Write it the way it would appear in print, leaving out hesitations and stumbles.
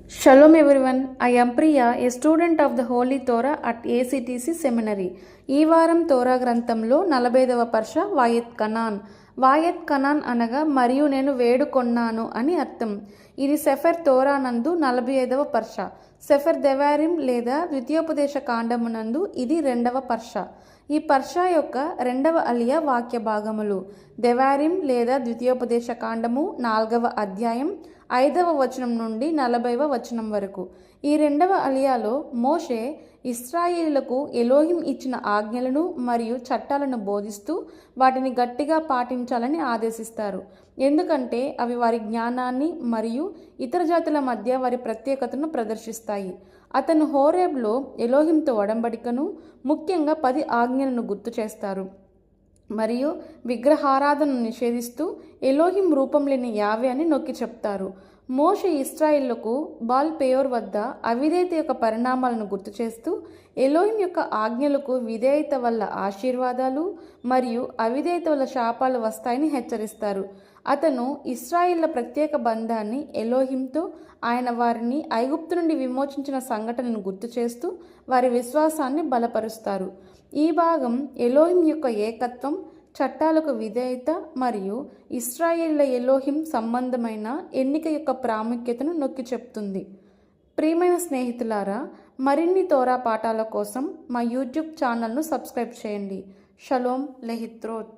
Shalom everyone, I am Priya, a student of the Holy Torah at ACTC Seminary. ఈ వారం తోరా గ్రంథంలో 45వ పర్ష వాయత్ Canaan. వాయత్ Canaan అనగా మరియు నేను వేడుకొన్నాను అని అర్థం. ఇది సెఫర్ తోరా నందు 45వ పర్ష. సెఫర్ దెవారిం లేదా ద్వితీయోపదేశ కాండమునందు ఇది 2వ పర్ష. ఈ పర్ష యొక్క 2వ అలియా వాక్య భాగములు. దెవారిం లేదా ద్వితీయోపదేశ కాండము 4వ అధ్యాయం 5వ వచనం నుండి 40వ వచనం వరకు. ఈ 2వ అలియాలో మోషే ఇశ్రాయేలులకు ఎలోహిం ఇచ్చిన ఆజ్ఞలను మరియు చట్టాలను బోధిస్తూ వాటిని గట్టిగా పాటించాలని ఆదేశిస్తారు. ఎందుకంటే అవి వారి జ్ఞానాన్ని మరియు ఇతర జాతుల మధ్య వారి ప్రత్యేకతను ప్రదర్శిస్తాయి. అతను హోరేబ్లో ఎలోహింతో ఒడంబడికను, ముఖ్యంగా 10 ఆజ్ఞలను గుర్తు చేస్తారు మరియు విగ్రహారాధనను నిషేధిస్తూ ఎలోహిం రూపం లేని యావే అని నొక్కి చెప్తారు. మోషే ఇశ్రాయేలుకు బాల్ పెయోర్ వద్ద అవిధేయత యొక్క పరిణామాలను గుర్తు చేస్తూ ఎలోహిం యొక్క ఆజ్ఞలకు విధేయత వల్ల ఆశీర్వాదాలు మరియు అవిధేయత వల్ల శాపాలు వస్తాయని హెచ్చరిస్తారు. అతను ఇశ్రాయేళ్ల ప్రత్యేక బంధాన్ని ఎలోహింతో, ఆయన వారిని ఐగుప్తు నుండి విమోచించిన సంఘటనను గుర్తు చేస్తూ వారి విశ్వాసాన్ని బలపరుస్తారు. ఈ భాగం ఎలోహిం యొక్క ఏకత్వం, చట్టాలకు విధేయత మరియు ఇశ్రాయేళ్ల ఎలోహిం సంబంధమైన ఎన్నిక యొక్క ప్రాముఖ్యతను నొక్కి చెప్తుంది. ప్రియమైన స్నేహితులారా, మరిన్ని తోరా పాఠాల కోసం మా యూట్యూబ్ ఛానల్ను సబ్స్క్రైబ్ చేయండి. షలోమ్ లెహిత్రోత్.